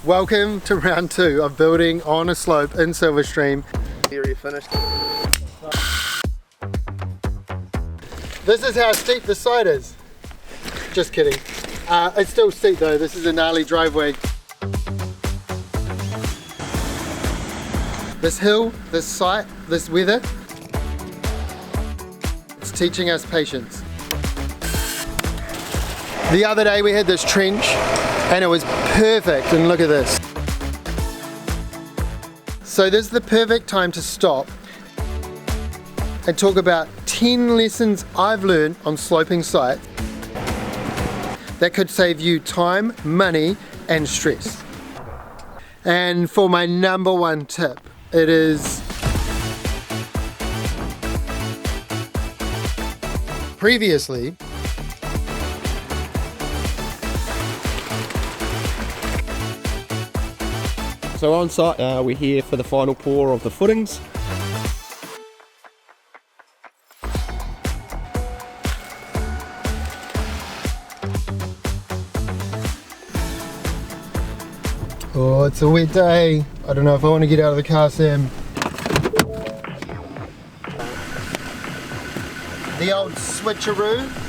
Welcome to round 2 of building on a slope in Silverstream. Area finished. This is how steep the side is. Just kidding. It's still steep though. This is a gnarly driveway. This hill, this site, this weather, it's teaching us patience. The other day we had this trench and it was perfect, and look at this. So this is the perfect time to stop and talk about 10 lessons I've learned on sloping sites that could save you time, money and stress. And for my number 1 tip, it is previously So on site, we're here for the final pour of the footings. Oh, it's a wet day. I don't know if I want to get out of the car, Sam. The old switcheroo.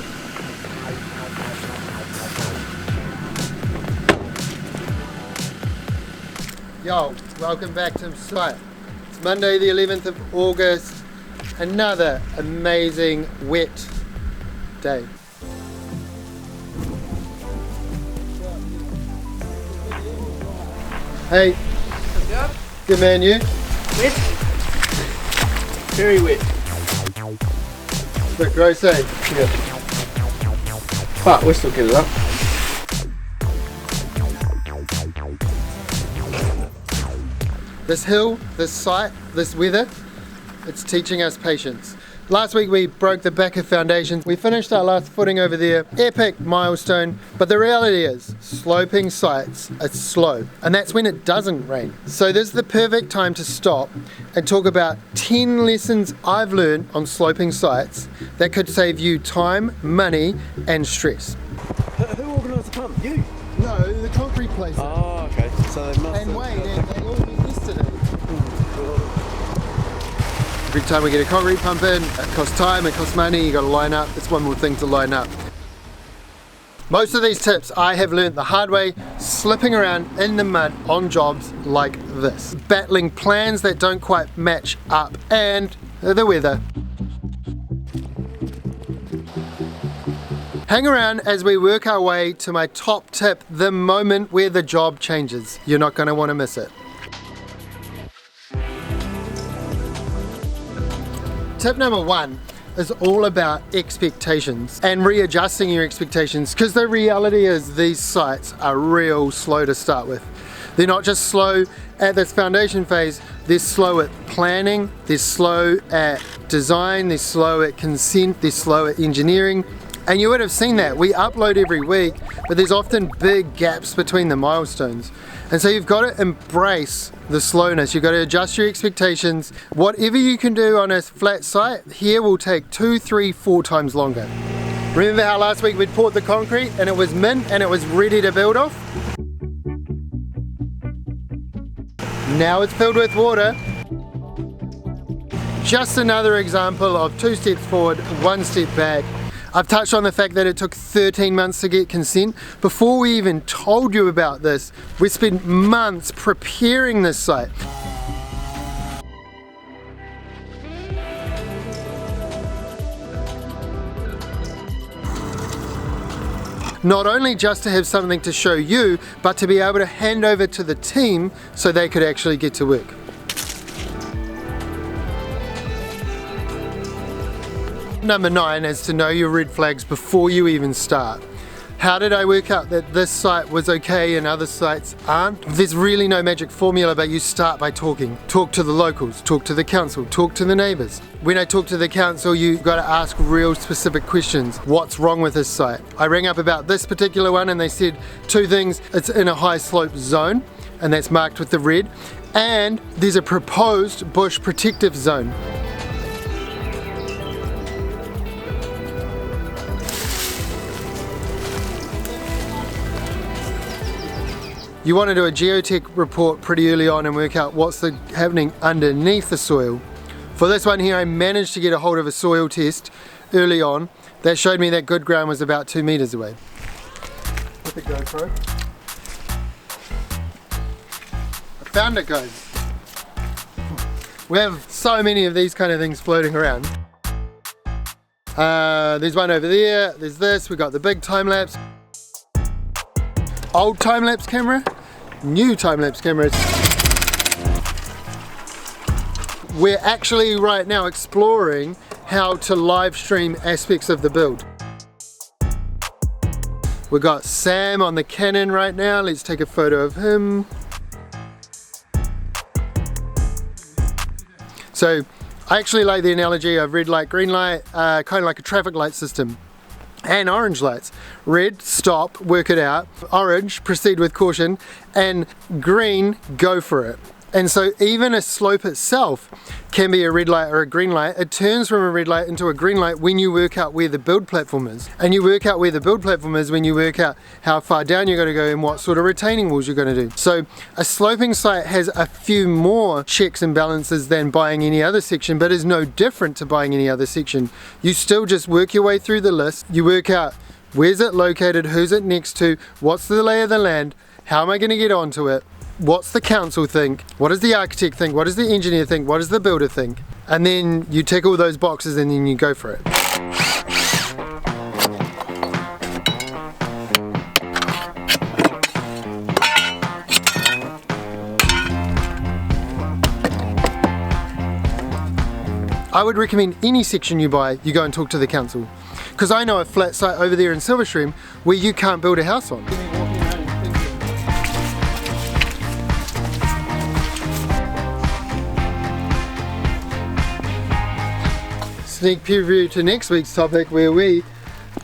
Yo, welcome back to site. It's Monday the 11th of August. Another amazing wet day. Hey. Good man, you? Wet. Very wet. Bit gross, eh? Yeah. But we'll still get it up. This hill, this site, this weather, it's teaching us patience. Last week we broke the back of foundations. We finished our last footing over there. Epic milestone. But the reality is, sloping sites, it's slow. And that's when it doesn't rain. So this is the perfect time to stop and talk about 10 lessons I've learned on sloping sites that could save you time, money and stress. Who organised the pump? You? No, the concrete place. Oh, okay. So they must And Wayne, they all met yesterday. Every time we get a concrete pump in, it costs time, it costs money, you got to line up. It's one more thing to line up. Most of these tips I have learned the hard way, slipping around in the mud on jobs like this. Battling plans that don't quite match up, and the weather. Hang around as we work our way to my top tip, the moment where the job changes. You're not going to want to miss it. Tip number 1 is all about expectations and readjusting your expectations, because the reality is these sites are real slow to start with. They're not just slow at this foundation phase, they're slow at planning, they're slow at design, they're slow at consent, they're slow at engineering. And you would have seen that. We upload every week, but there's often big gaps between the milestones. And so you've got to embrace the slowness. You've got to adjust your expectations. Whatever you can do on a flat site, here will take 2, 3, 4 times longer. Remember how last week we'd poured the concrete and it was mint and it was ready to build off? Now it's filled with water. Just another example of 2 steps forward, 1 step back. I've touched on the fact that it took 13 months to get consent. Before we even told you about this, we spent months preparing this site. Not only just to have something to show you, but to be able to hand over to the team so they could actually get to work. Number 9 is to know your red flags before you even start. How did I work out that this site was okay and other sites aren't? There's really no magic formula, but you start by talking. Talk to the locals, talk to the council, talk to the neighbours. When I talk to the council, you've got to ask real specific questions. What's wrong with this site? I rang up about this particular one and they said 2 things. It's in a high slope zone, and that's marked with the red, and there's a proposed bush protective zone. You want to do a geotech report pretty early on and work out what's happening underneath the soil. For this one here, I managed to get a hold of a soil test early on that showed me that good ground was about 2 meters away. With the GoPro. I found it, guys. We have so many of these kind of things floating around. There's one over there, there's this, we got the big time-lapse. Old time-lapse camera, new time-lapse cameras. We're actually right now exploring how to live stream aspects of the build. We've got Sam on the Canon right now, let's take a photo of him. So I actually like the analogy of red light, green light, kind of like a traffic light system. And orange lights. Red, stop, work it out. Orange, proceed with caution. And green, go for it. And so even a slope itself can be a red light or a green light. It turns from a red light into a green light when you work out where the build platform is. And you work out where the build platform is when you work out how far down you're going to go and what sort of retaining walls you're going to do. So a sloping site has a few more checks and balances than buying any other section, but is no different to buying any other section. You still just work your way through the list. You work out where's it located, who's it next to, what's the lay of the land, how am I going to get onto it, what's the council think, what does the architect think, what does the engineer think, what does the builder think, and then you tick all those boxes and then you go for it. I would recommend any section you buy, you go and talk to the council. Because I know a flat site over there in Silverstream where you can't build a house on. Sneak preview to next week's topic, where we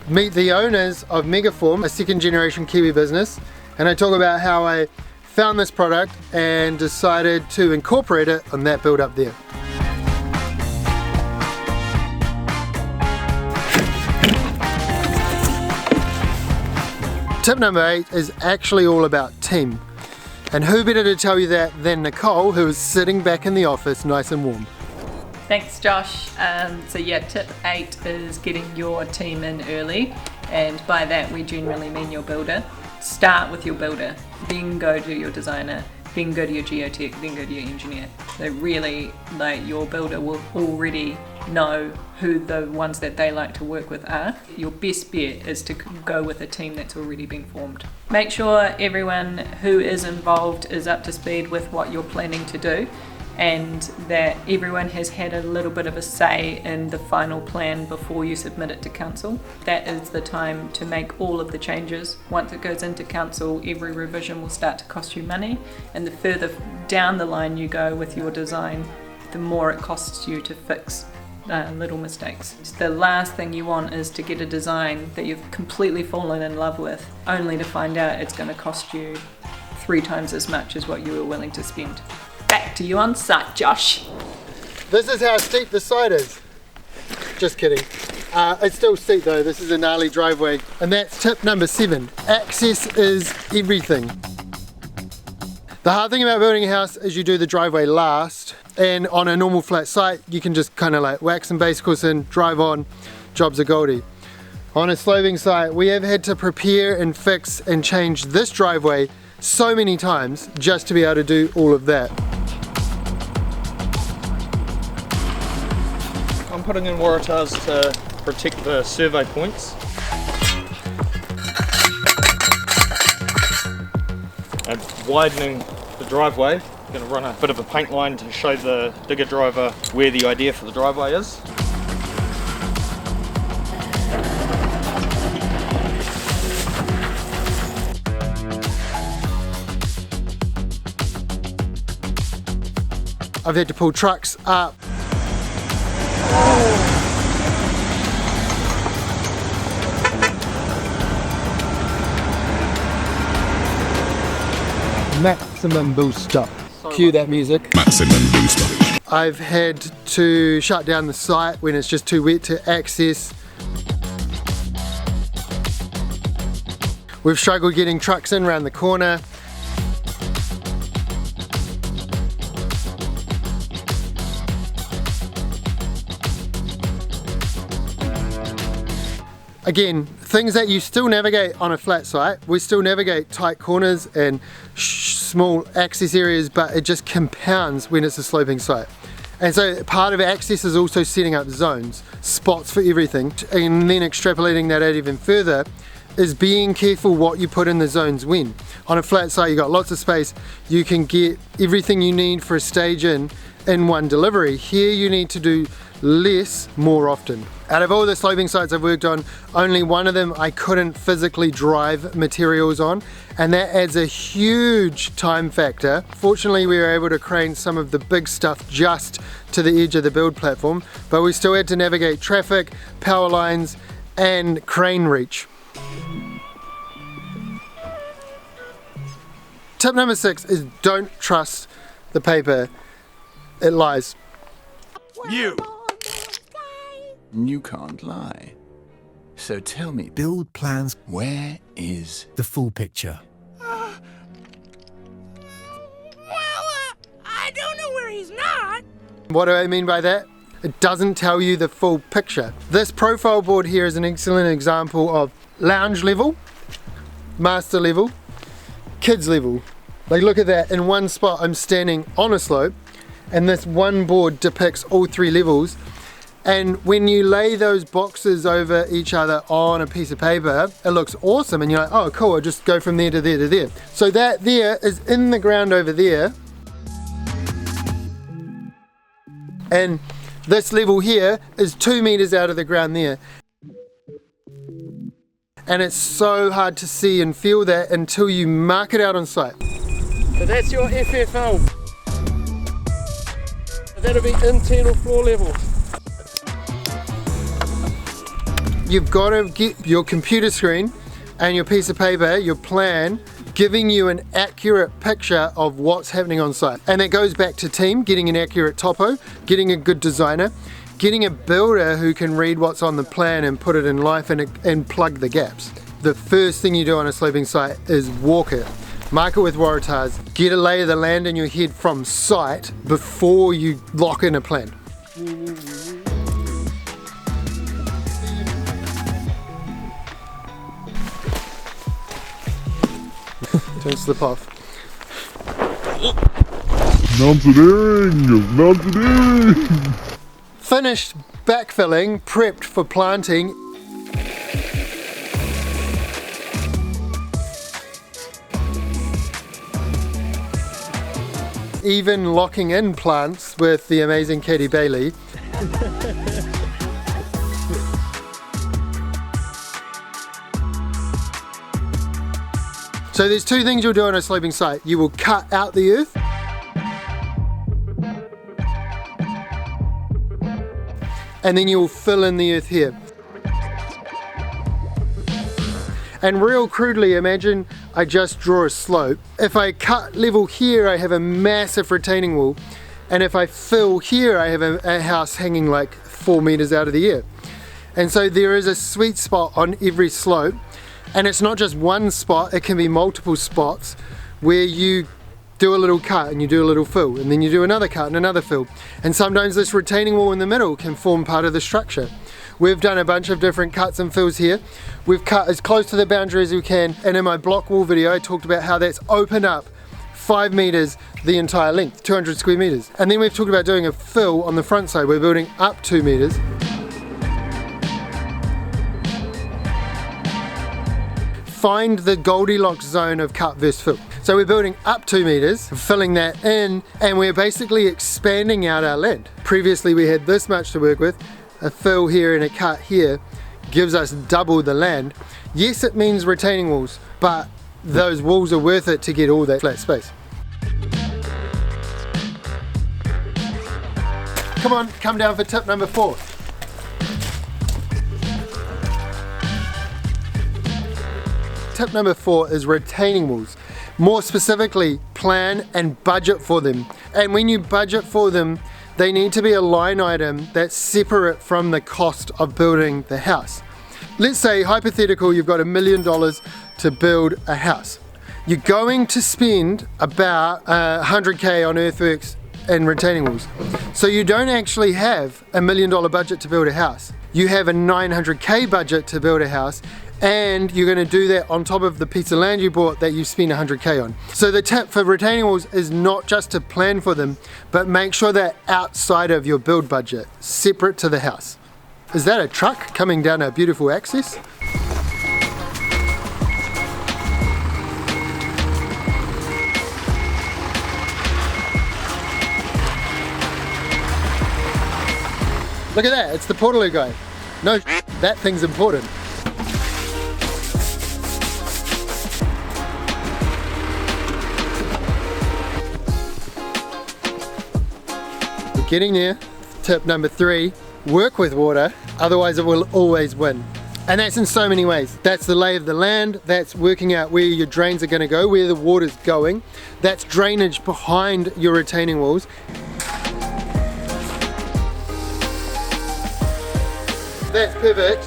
meet the owners of Megaform, a second generation Kiwi business, and I talk about how I found this product and decided to incorporate it on that build up there. Tip number 8 is actually all about team. And who better to tell you that than Nicole, who is sitting back in the office nice and warm. Thanks, Josh. So yeah, tip 8 is getting your team in early, and by that we generally mean your builder. Start with your builder, then go to your designer, then go to your geotech, then go to your engineer. So really, like, your builder will already know who the ones that they like to work with are. Your best bet is to go with a team that's already been formed. Make sure everyone who is involved is up to speed with what you're planning to do, and that everyone has had a little bit of a say in the final plan before you submit it to council. That is the time to make all of the changes. Once it goes into council, every revision will start to cost you money, and the further down the line you go with your design, the more it costs you to fix little mistakes. The last thing you want is to get a design that you've completely fallen in love with, only to find out it's going to cost you 3 times as much as what you were willing to spend. Back to you on site, Josh. This is how steep the site is. Just kidding. It's still steep though. This is a gnarly driveway. And that's tip number 7. Access is everything. The hard thing about building a house is you do the driveway last, and on a normal flat site you can just kind of like whack some base course in, drive on, jobs are goldie. On a sloping site we have had to prepare and fix and change this driveway so many times just to be able to do all of that. I'm putting in waratahs to protect the survey points. And widening the driveway, I'm going to run a bit of a paint line to show the digger driver where the idea for the driveway is. I've had to pull trucks up. Maximum booster. Cue that music. Maximum booster. I've had to shut down the site when it's just too wet to access. We've struggled getting trucks in around the corner. Again, things that you still navigate on a flat site. We still navigate tight corners and small access areas, but it just compounds when it's a sloping site. And so part of access is also setting up zones, spots for everything, and then extrapolating that out even further is being careful what you put in the zones when. On a flat site, you've got lots of space, you can get everything you need for a stage in one delivery. Here you need to do less more often. Out of all the sloping sites I've worked on, only one of them I couldn't physically drive materials on, and that adds a huge time factor. Fortunately, we were able to crane some of the big stuff just to the edge of the build platform, but we still had to navigate traffic, power lines, and crane reach. Tip number 6 is don't trust the paper, it lies. You can't lie. So tell me, Build plans, where is... the full picture. I don't know where he's not. What do I mean by that? It doesn't tell you the full picture. This profile board here is an excellent example of lounge level, master level, kids level. Like, look at that, in one spot I'm standing on a slope, and this one board depicts all 3 levels. And when you lay those boxes over each other on a piece of paper, it looks awesome, and you're like, oh cool, I'll just go from there to there to there. So that there is in the ground over there, and this level here is 2 meters out of the ground there. And it's so hard to see and feel that until you mark it out on site. So that's your FFL. That'll be internal floor level. You've got to get your computer screen and your piece of paper, your plan, giving you an accurate picture of what's happening on site. And that goes back to team, getting an accurate topo, getting a good designer, getting a builder who can read what's on the plan and put it in life and plug the gaps. The first thing you do on a sloping site is walk it. Mark it with Waratahs, get a lay of the land in your head from site before you lock in a plan. Don't slip off. Mountaineering! Finished backfilling, prepped for planting. Even locking in plants with the amazing Katie Bailey. So there's 2 things you'll do on a sloping site. You will cut out the earth, and then you will fill in the earth here. And real crudely, imagine I just draw a slope. If I cut level here, I have a massive retaining wall. And if I fill here, I have a house hanging like 4 meters out of the air. And so there is a sweet spot on every slope. And it's not just one spot, it can be multiple spots where you do a little cut and you do a little fill, and then you do another cut and another fill. And sometimes this retaining wall in the middle can form part of the structure. We've done a bunch of different cuts and fills here. We've cut as close to the boundary as we can, and in my block wall video I talked about how that's opened up 5 meters the entire length, 200 square meters. And then we've talked about doing a fill on the front side. We're building up 2 meters. Find the Goldilocks zone of cut versus fill. So we're building up 2 meters, filling that in, and we're basically expanding out our land. Previously we had this much to work with. A fill here and a cut here gives us double the land. Yes, it means retaining walls, but those walls are worth it to get all that flat space. Come on, come down for tip number 4. Tip number 4 is retaining walls. More specifically, plan and budget for them. And when you budget for them, they need to be a line item that's separate from the cost of building the house. Let's say, hypothetical, you've got $1 million to build a house. You're going to spend about 100K on earthworks and retaining walls. So you don't actually have $1 million budget to build a house. you have a 900K budget to build a house, and you're going to do that on top of the piece of land you bought that you spent 100K on. So the tip for retaining walls is not just to plan for them, but make sure they're outside of your build budget, separate to the house. Is that a truck coming down a beautiful access? Look at that, it's the Portaloo guy. No, that thing's important. We're getting there. Tip number 3, work with water, otherwise it will always win. And that's in so many ways. That's the lay of the land, that's working out where your drains are going to go, where the water's going. That's drainage behind your retaining walls. That's pivot.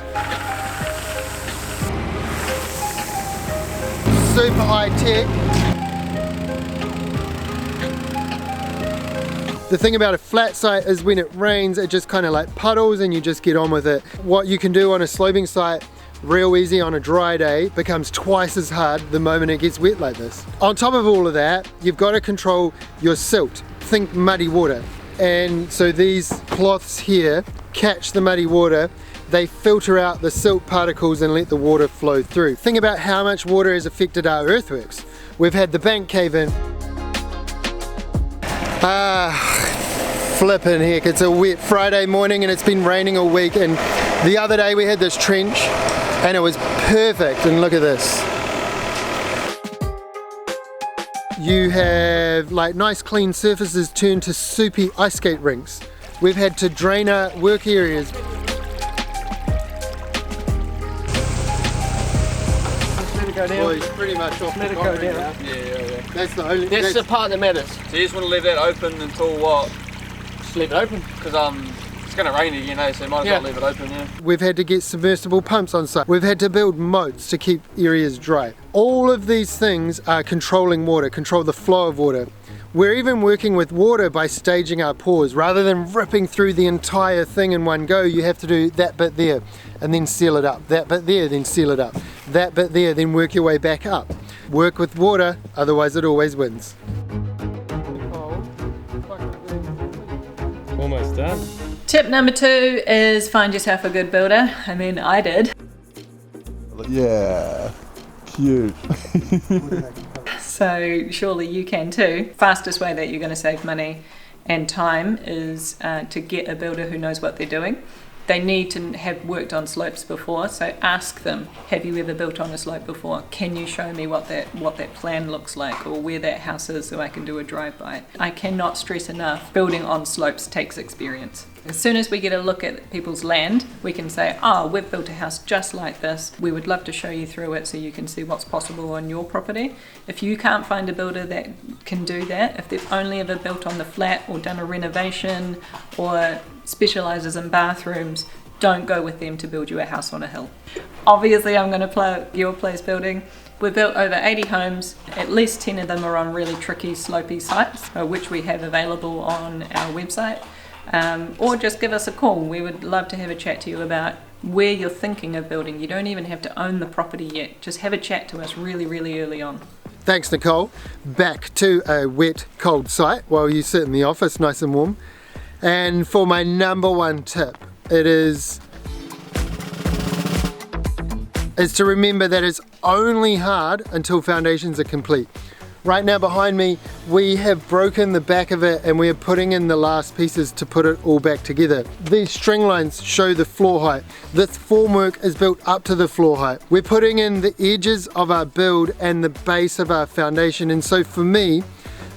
Super high tech. The thing about a flat site is when it rains, it just kind of like puddles and you just get on with it. What you can do on a sloping site real easy on a dry day becomes twice as hard the moment it gets wet like this. On top of all of that, you've got to control your silt. Think muddy water. And so these cloths here catch the muddy water, they filter out the silt particles and let the water flow through. Think about how much water has affected our earthworks. We've had the bank cave in. Flippin' heck, it's a wet Friday morning and it's been raining all week, and the other day we had this trench and it was perfect, and look at this. You have like nice clean surfaces turned to soupy ice skate rinks. We've had to drain our work areas. Go down. Well, he's pretty much off Let the it go concrete down. now. Yeah. That's the only. That's the part that matters. So you just want to leave that open until what? Just leave it open. Because it's going to rain again, eh? So you might as well leave it open, yeah. We've had to get submersible pumps on site. We've had to build moats to keep areas dry. All of these things are controlling water, control the flow of water. We're even working with water by staging our pours. Rather than ripping through the entire thing in one go, you have to do that bit there and then seal it up. That bit there, then seal it up. That bit there, then work your way back up. Work with water, otherwise it always wins. Almost done. Tip number 2 is find yourself a good builder. I mean, I did. Yeah, cute. So surely you can too. Fastest way that you're going to save money and time is to get a builder who knows what they're doing. They need to have worked on slopes before, so ask them, have you ever built on a slope before? Can you show me what that plan looks like, or where that house is so I can do a drive-by? I cannot stress enough, building on slopes takes experience. As soon as we get a look at people's land, we can say, oh, we've built a house just like this. We would love to show you through it so you can see what's possible on your property. If you can't find a builder that can do that, if they've only ever built on the flat or done a renovation or specialises in bathrooms, don't go with them to build you a house on a hill. Obviously, I'm going to plug your place building. We've built over 80 homes, at least 10 of them are on really tricky, slopey sites, which we have available on our website. Or just give us a call. We would love to have a chat to you about where you're thinking of building. You don't even have to own the property yet. Just have a chat to us really, really early on. Thanks, Nicole. Back to a wet, cold site while you sit in the office nice and warm. And for my number 1 tip, it is to remember that it's only hard until foundations are complete. Right now behind me, we have broken the back of it and we are putting in the last pieces to put it all back together. These string lines show the floor height. This formwork is built up to the floor height. We're putting in the edges of our build and the base of our foundation, and so for me,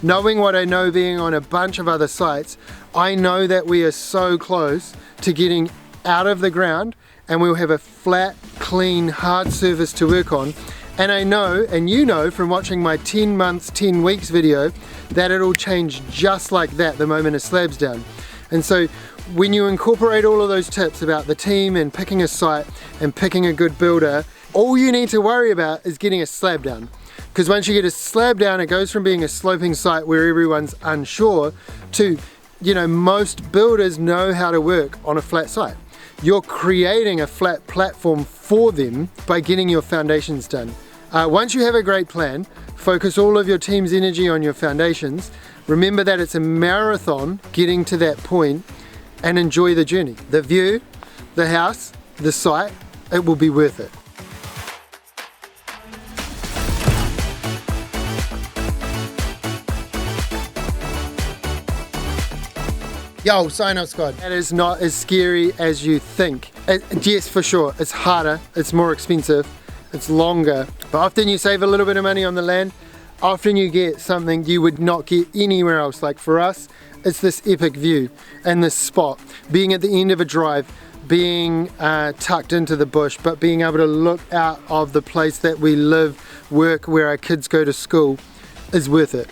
knowing what I know being on a bunch of other sites, I know that we are so close to getting out of the ground and we'll have a flat, clean, hard surface to work on. And I know, and you know from watching my 10 months, 10 weeks video, that it'll change just like that the moment a slab's down. And so when you incorporate all of those tips about the team and picking a site and picking a good builder, all you need to worry about is getting a slab down. Because once you get a slab down, it goes from being a sloping site where everyone's unsure to, you know, most builders know how to work on a flat site. you're creating a flat platform for them by getting your foundations done. Once you have a great plan, focus all of your team's energy on your foundations. Remember that it's a marathon getting to that point, and enjoy the journey. The view, the house, the site, it will be worth it. Yo, sign up squad. That is not as scary as you think. Yes, for sure, it's harder, it's more expensive, it's longer, but often you save a little bit of money on the land, often you get something you would not get anywhere else. Like for us, it's this epic view and this spot, being at the end of a drive, being tucked into the bush, but being able to look out of the place that we live, work, where our kids go to school is worth it.